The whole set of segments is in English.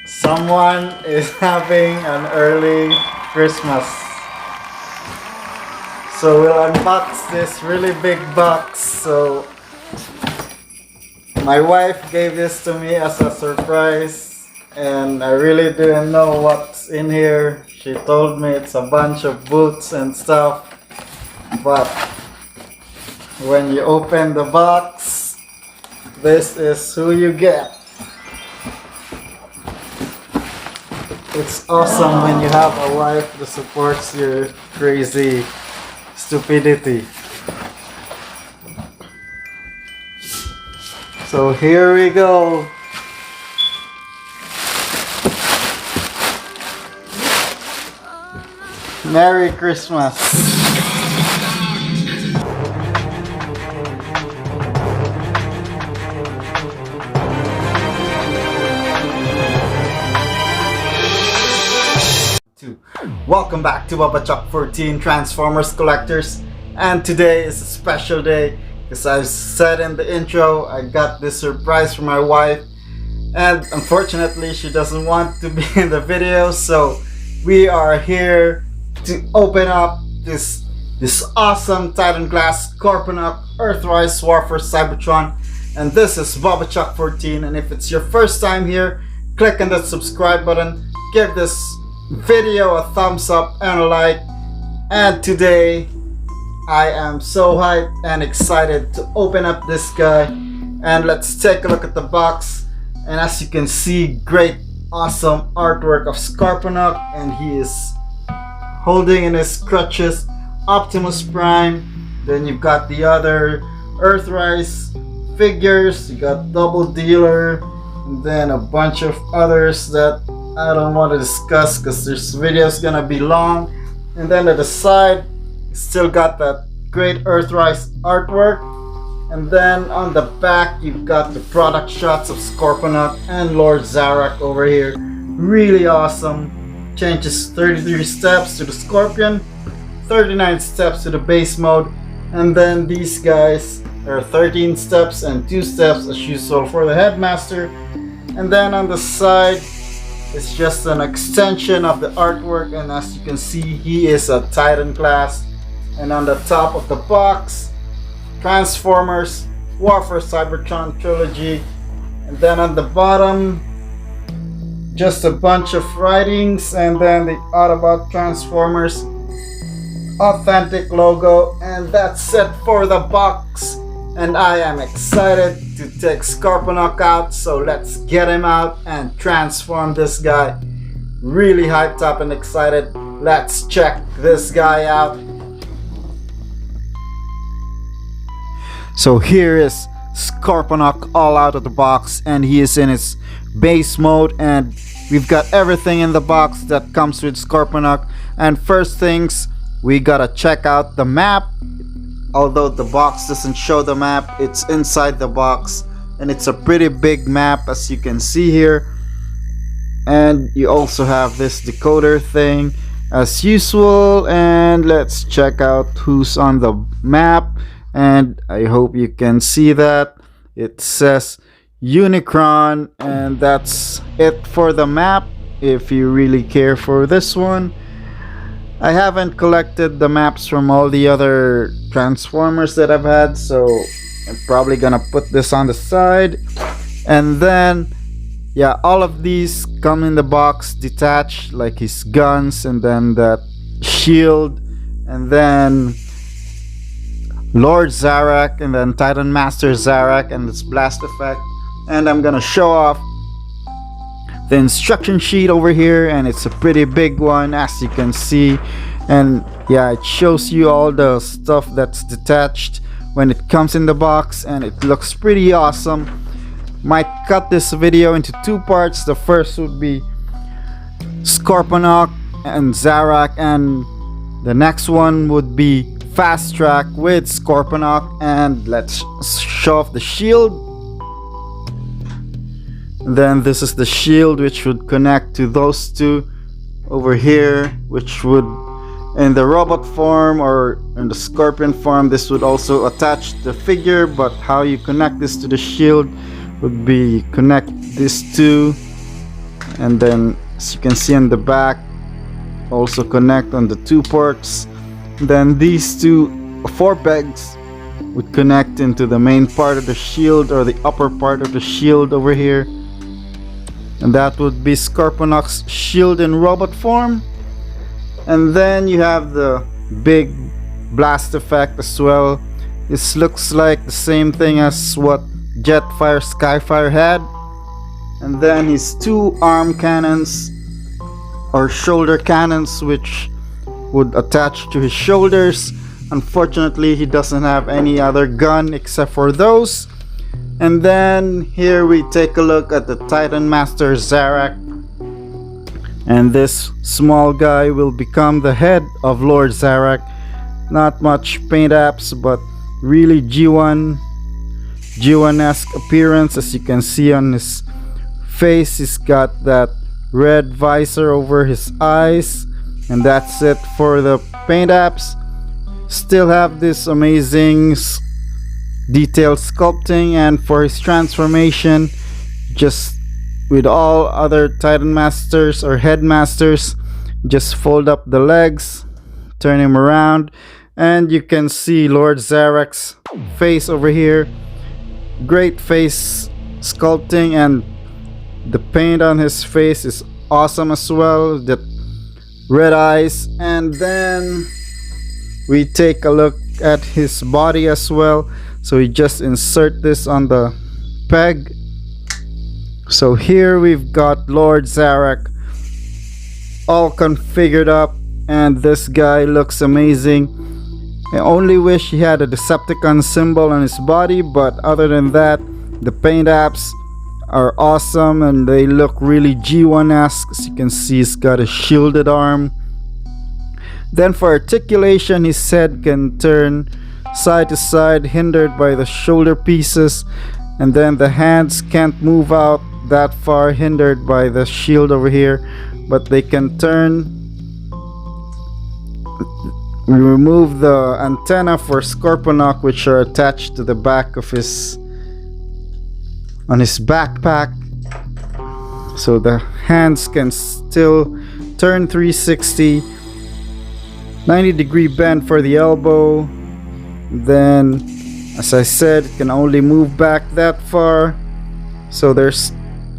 Someone is having an early Christmas. So we'll unbox this really big box. So my wife gave this to me as a surprise, and I really didn't know what's in here. She told me it's a bunch of boots and stuff, but when you open the box, this is who you get. It's awesome when you have a wife that supports your crazy stupidity. So here we go. Merry Christmas. Welcome back to Chuck 14 Transformers Collectors, and today is a special day because I said in the intro I got this surprise from my wife, and unfortunately she doesn't want to be in the video, so we are here to open up this awesome Titan Glass Scorponok EarthRise Warfare Cybertron. And this is Chuck 14, and if it's your first time here, click on the subscribe button, give this video a thumbs up and a like. And today I am so hyped and excited to open up this guy, and let's take a look at the box. And as you can see, great awesome artwork of Scorponok, and he is holding in his crutches Optimus Prime. Then you've got the other EarthRise figures, you got Double Dealer, and then a bunch of others that I don't want to discuss because this video is gonna be long. And then at the side, still got that great EarthRise artwork. And then on the back, you've got the product shots of Scorponok and Lord Zarak over here. Really awesome. Changes 33 steps to the Scorpion, 39 steps to the base mode, and then these guys are 13 steps and 2 steps as usual for the Headmaster. And then on the side, it's just an extension of the artwork, and as you can see, he is a Titan class. And on the top of the box, Transformers Warfare Cybertron Trilogy. And then on the bottom, just a bunch of writings, and then the Autobot Transformers authentic logo, and that's it for the box. And I am excited to take Scorponok out, so let's get him out and transform this guy. Really hyped up and excited. Let's check this guy out. So here is Scorponok all out of the box, and he is in his base mode, and we've got everything in the box that comes with Scorponok. And first things, we gotta check out the map. Although the box doesn't show the map, it's inside the box, and it's a pretty big map as you can see here. And you also have this decoder thing as usual, and let's check out who's on the map. And I hope you can see that it says Unicron, and that's it for the map if you really care for this one. I haven't collected the maps from all the other Transformers that I've had, so I'm probably gonna put this on the side. And then yeah, all of these come in the box detached, like his guns, and then that shield, and then Lord Zarak, and then Titan Master Zarak, and this blast effect. And I'm gonna show off the instruction sheet over here, and it's a pretty big one as you can see. And yeah, it shows you all the stuff that's detached when it comes in the box, and it looks pretty awesome. Might cut this video into 2 parts. The first would be Scorponok and Zarak, and the next one would be Fast Track with Scorponok. And let's show off the shield. Then this is the shield, which would connect to those two over here, which would, in the robot form or in the Scorpion form, this would also attach the figure. But how you connect this to the shield would be connect these two, and then as you can see on the back, also connect on the 2 ports. Then these 4 pegs would connect into the main part of the shield, or the upper part of the shield over here, and that would be Scorponok's shield in robot form. And then you have the big blast effect as well. This looks like the same thing as what Jetfire Skyfire had. And then his 2 arm cannons, or shoulder cannons, which would attach to his shoulders. Unfortunately, he doesn't have any other gun except for those. And then here we take a look at the Titan Master Zarak. And this small guy will become the head of Lord Zarak. Not much paint apps, but really G1-esque appearance. As you can see on his face, he's got that red visor over his eyes, and that's it for the paint apps. Still have this amazing detailed sculpting, and for his transformation, just with all other Titan Masters or Headmasters, just fold up the legs, turn him around, and you can see Lord Zarak's face over here. Great face sculpting, and the paint on his face is awesome as well, the red eyes. And then we take a look at his body as well. So we just insert this on the peg. So here we've got Lord Zarak all configured up, and this guy looks amazing. I only wish he had a Decepticon symbol on his body, but other than that, the paint apps are awesome and they look really G1-esque. As you can see, he's got a shielded arm. Then for articulation, his head can turn side to side, hindered by the shoulder pieces, and then the hands can't move out that far, hindered by the shield over here, but they can turn. We remove the antenna for Scorponok, which are attached to the back of his backpack, so the hands can still turn 360, 90-degree bend for the elbow. Then, as I said, it can only move back that far. So there's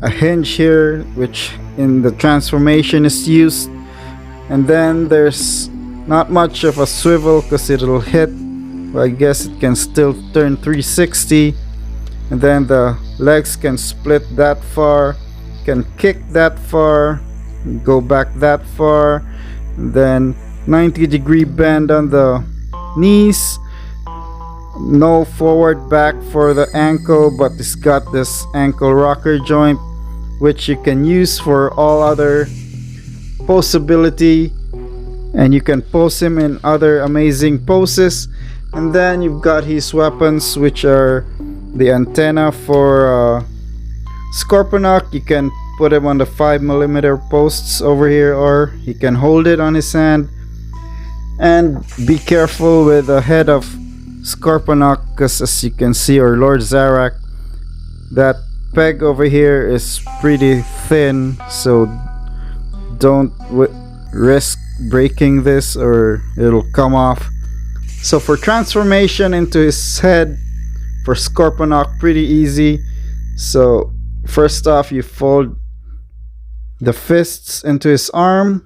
a hinge here, which in the transformation is used. And then there's not much of a swivel because it'll hit. Well, I guess it can still turn 360. And then the legs can split that far, can kick that far, go back that far. And then 90-degree bend on the knees. No forward back for the ankle, but it's got this ankle rocker joint, which you can use for all other posability, and you can pose him in other amazing poses. And then you've got his weapons, which are the antenna for Scorponok. You can put him on the 5mm posts over here, or he can hold it on his hand. And be careful with the head of Scorponok, because as you can see, or Lord Zarak, that peg over here is pretty thin, so don't risk breaking this or it'll come off. So for transformation into his head for Scorponok, pretty easy. So first off, you fold the fists into his arm,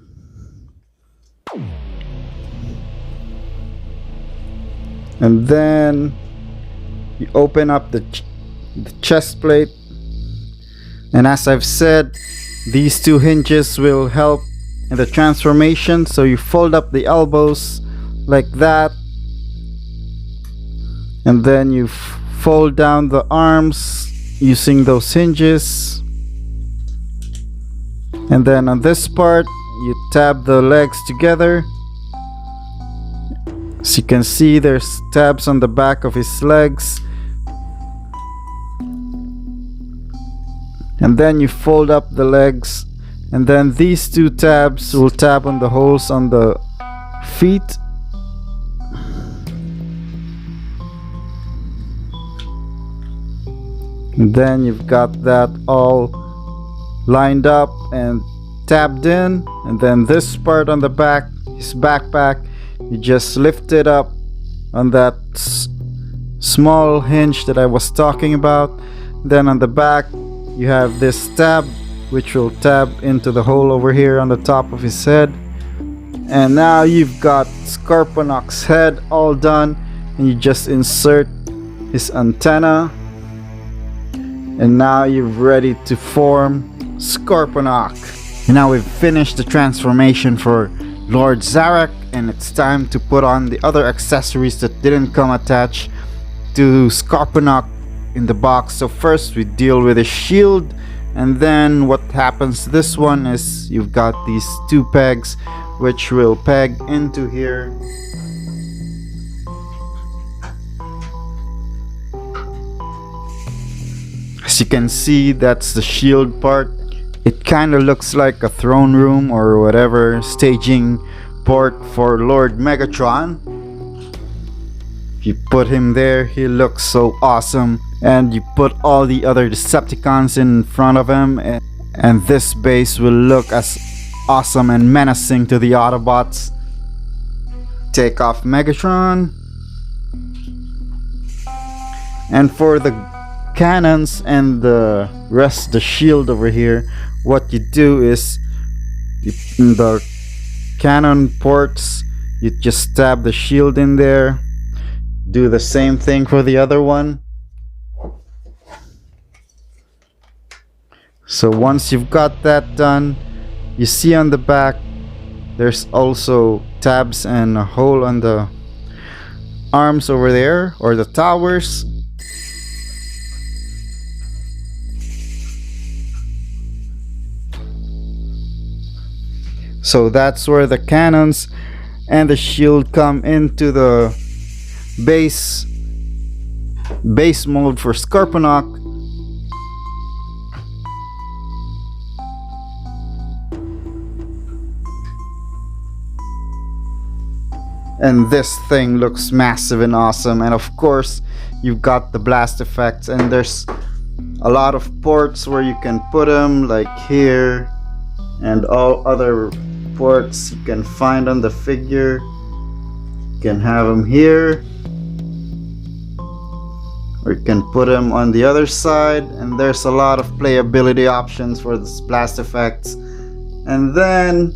and then you open up the chest plate. And as I've said, these 2 hinges will help in the transformation. So you fold up the elbows like that, and then you fold down the arms using those hinges. And then on this part, you tab the legs together. As you can see, there's tabs on the back of his legs. And then you fold up the legs, and then these 2 tabs will tab on the holes on the feet. And then you've got that all lined up and tabbed in, and then this part on the back, his backpack, you just lift it up on that small hinge that I was talking about. Then on the back you have this tab which will tab into the hole over here on the top of his head. And now you've got Scorponok's head all done, and you just insert his antenna, and now you're ready to form Scorponok. And now we've finished the transformation for Lord Zarak, and it's time to put on the other accessories that didn't come attached to Scorponok in the box. So first we deal with a shield, and then what happens to this one is you've got these two pegs which will peg into here. As you can see, that's the shield part. It kind of looks like a throne room or whatever staging port for Lord Megatron. If you put him there, he looks so awesome. And you put all the other Decepticons in front of him, and this base will look as awesome and menacing to the Autobots. Take off Megatron. And for the cannons and the rest, the shield over here, what you do is in the cannon ports, you just stab the shield in there. Do the same thing for the other one. So once you've got that done, you see on the back there's also tabs and a hole on the arms over there, or the towers. So that's where the cannons and the shield come into the base mold for Scorponok. And this thing looks massive and awesome. And of course you've got the blast effects, and there's a lot of ports where you can put them, like here, and all other ports you can find on the figure. You can have them here, or you can put them on the other side, and there's a lot of playability options for this blast effects. And then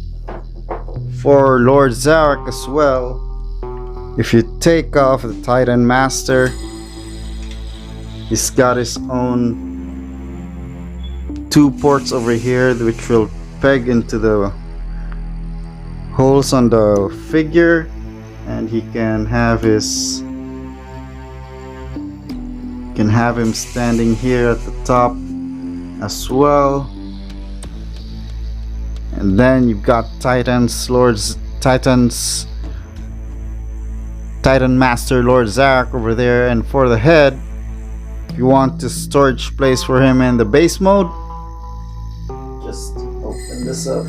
for Lord Zarak as well, if you take off the Titan Master, he's got his own two ports over here which will peg into the holes on the figure, and he can have him standing here at the top as well. And then you've got Titan Master Lord Zarak over there. And for the head, if you want a storage place for him in the base mode, just open this up,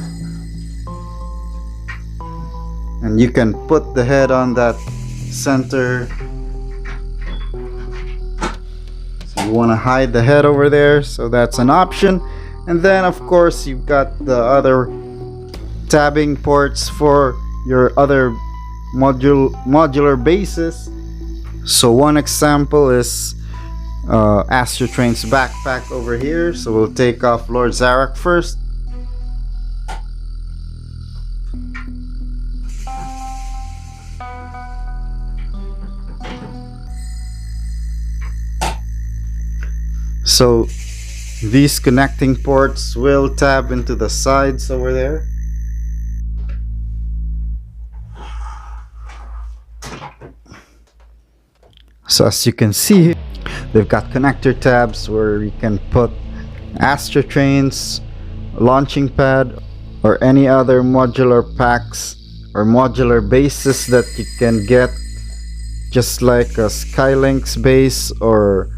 and you can put the head on that center. So you want to hide the head over there, so that's an option. And then of course you've got the other tabbing ports for your other modular bases. So one example is Astrotrain's backpack over here. So we'll take off Lord Zarak first. So these connecting ports will tab into the sides over there. So as you can see, they've got connector tabs where you can put Astrotrains, launching pad, or any other modular packs or modular bases that you can get, just like a Skylink's base or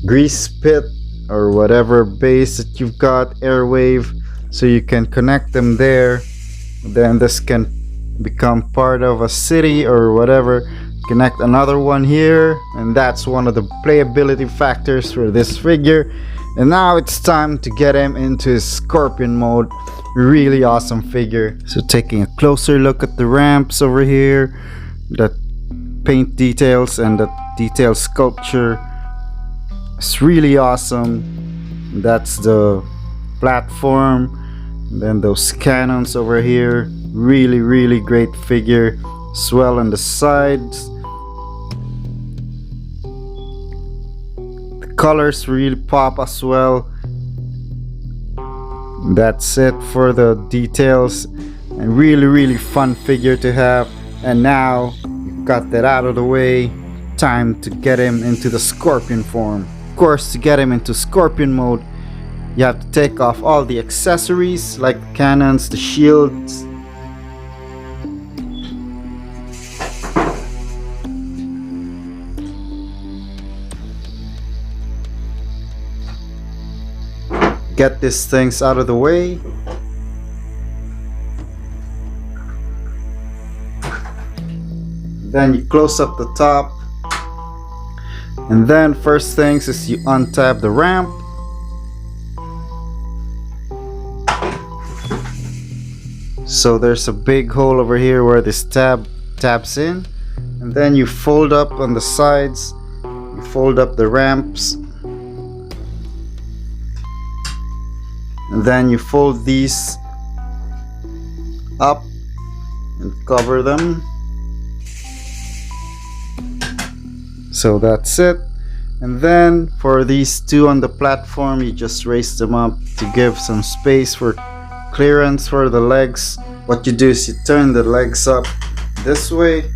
Grease Pit or whatever base that you've got, Airwave. So you can connect them there. Then this can become part of a city or whatever. Connect another one here, and that's one of the playability factors for this figure. And now it's time to get him into his scorpion mode. Really awesome figure. So taking a closer look at the ramps over here, the paint details and the detailed sculpture, it's really awesome. That's the platform, and then those cannons over here, really great figure as well. On the sides, the colors really pop as well. That's it for the details, and really fun figure to have. And now you've got that out of the way, time to get him into the scorpion form. Of course, to get him into scorpion mode, you have to take off all the accessories like the cannons, the shields. Get these things out of the way. Then you close up the top. And then first things is you untap the ramp. So there's a big hole over here where this tab taps in. And then you fold up on the sides. You fold up the ramps. And then you fold these up and cover them. So that's it. And then for these two on the platform, you just raise them up to give some space for clearance for the legs. What you do is you turn the legs up this way,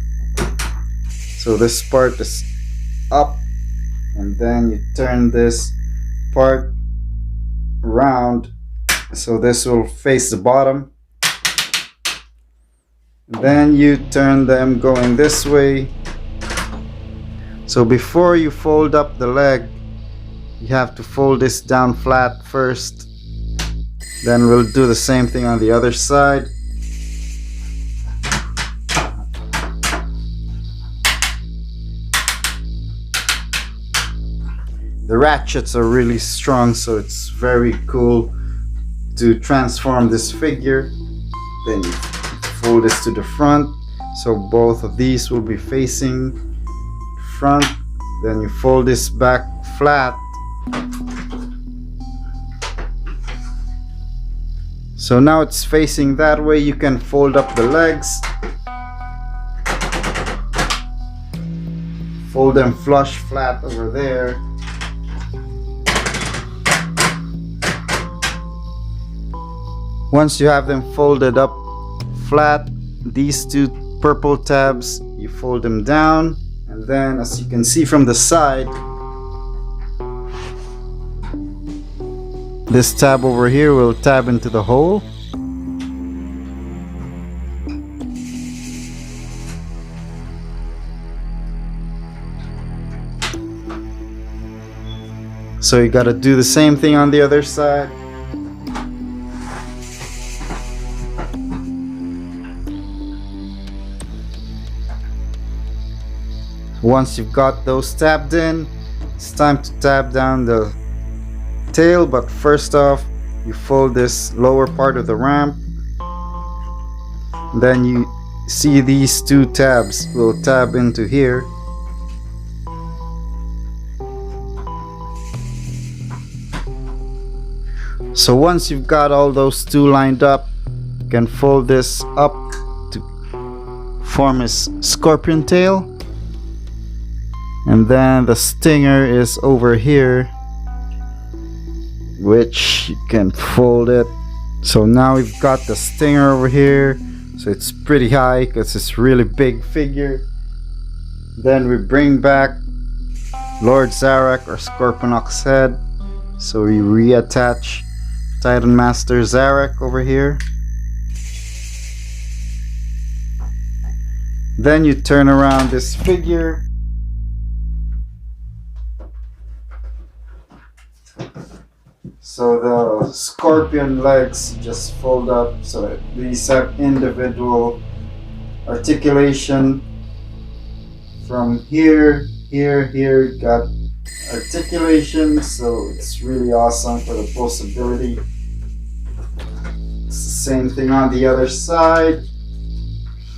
so this part is up, and then you turn this part around, so this will face the bottom. Then you turn them going this way. So before you fold up the leg, you have to fold this down flat first. Then we'll do the same thing on the other side. The ratchets are really strong, so it's very cool to transform this figure. Then you fold this to the front, so both of these will be facing front. Then you fold this back flat, so now it's facing that way. You can fold up the legs, fold them flush flat over there. Once you have them folded up flat, these two purple tabs, you fold them down, and then as you can see from the side, this tab over here will tab into the hole. So you gotta do the same thing on the other side. Once you've got those tabbed in, it's time to tab down the tail. But first off, you fold this lower part of the ramp. Then you see these two tabs will tab into here. So once you've got all those two lined up, you can fold this up to form his scorpion tail. And then the stinger is over here, which you can fold it. So now we've got the stinger over here, so it's pretty high because it's really big figure. Then we bring back Lord Zarak or Scorponok's head, so we reattach Titan Master Zarak over here. Then you turn around this figure. So the scorpion legs just fold up, so these have individual articulation from here, here, here. You got articulation, so it's really awesome for the possibility. It's the same thing on the other side.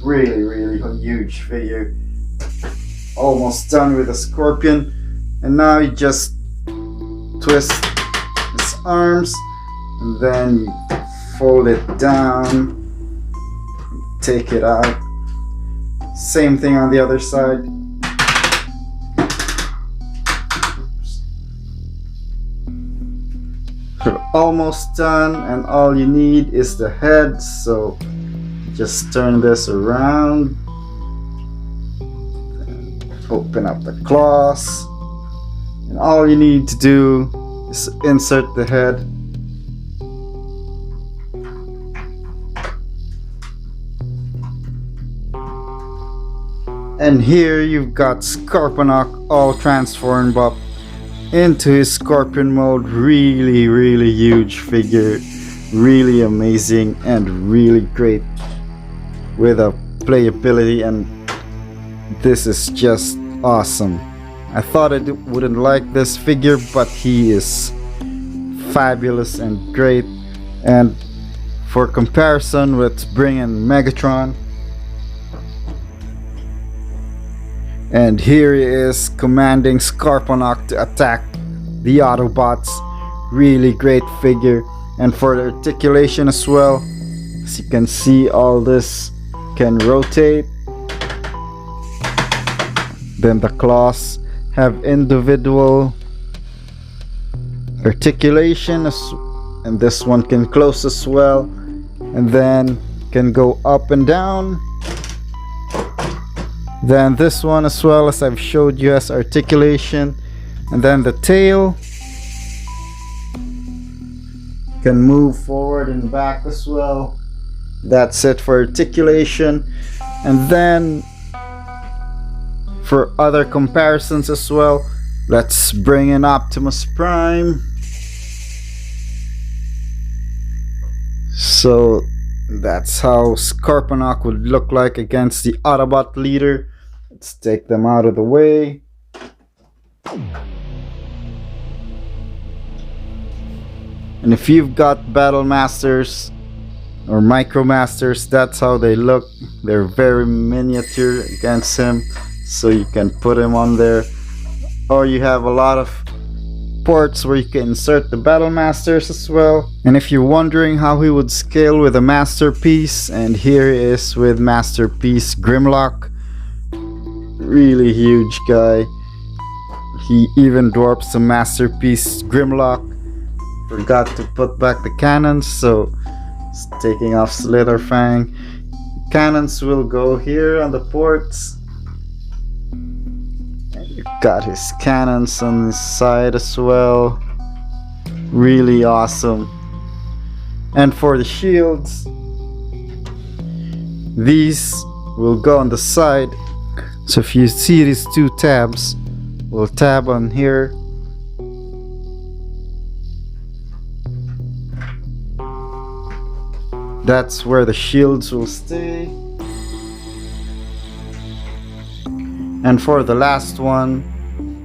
Really huge figure. Almost done with the scorpion, and now you just twist his arms and then you fold it down, take it out. Same thing on the other side. We're almost done, and all you need is the head, so just turn this around, open up the claws, and all you need to do is insert the head. And here you've got Scorponok all transformed up into his scorpion mode. Really huge figure, really amazing and really great with a playability, and this is just awesome. I thought I wouldn't like this figure, but he is fabulous and great. And for comparison, let's bring in Megatron. And here he is commanding Scorponok to attack the Autobots. Really great figure. And for the articulation as well, as you can see, all this can rotate. Then the claws have individual articulation, and this one can close as well, and then can go up and down. Then this one as well, as I've showed you, has articulation, and then the tail can move forward and back as well. That's it for articulation. And then for other comparisons as well, let's bring in Optimus Prime. So that's how Scorponok would look like against the Autobot leader. Let's take them out of the way. And if you've got Battle Masters or Micromasters, that's how they look. They're very miniature against him, so you can put him on there. Or you have a lot of ports where you can insert the Battle Masters as well. And if you're wondering how he would scale with a Masterpiece, and here he is with Masterpiece Grimlock. Really huge guy. He even dwarfs the Masterpiece Grimlock. Forgot to put back the cannons, so it's taking off Slitherfang. Cannons will go here on the ports. And you've got his cannons on his side as well. Really awesome. And for the shields, these will go on the side. So if you see these two tabs, we'll tab on here. That's where the shields will stay. And for the last one,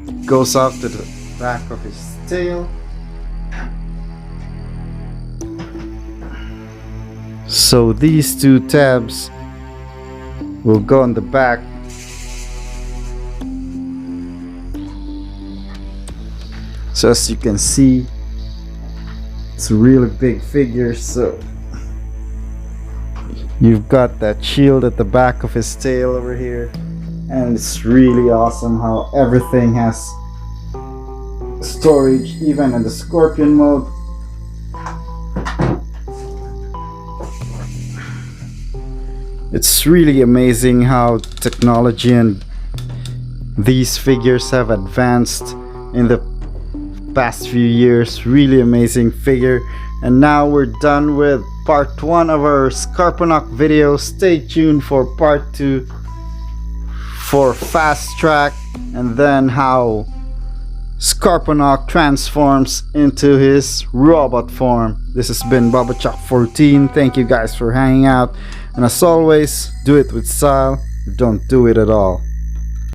it goes up to the back of his tail. So these two tabs will go on the back. So as you can see, it's a really big figure, so you've got that shield at the back of his tail over here, and it's really awesome how everything has storage, even in the Scorpion mode. It's really amazing how technology and these figures have advanced in the past few years. Really amazing figure. And now we're done with part 1 of our Scorponok video. Stay tuned for part 2 for Fast Track, and then how Scorponok transforms into his robot form. This has been BubbaChuck14. Thank you guys for hanging out, and as always, do it with style, don't do it at all.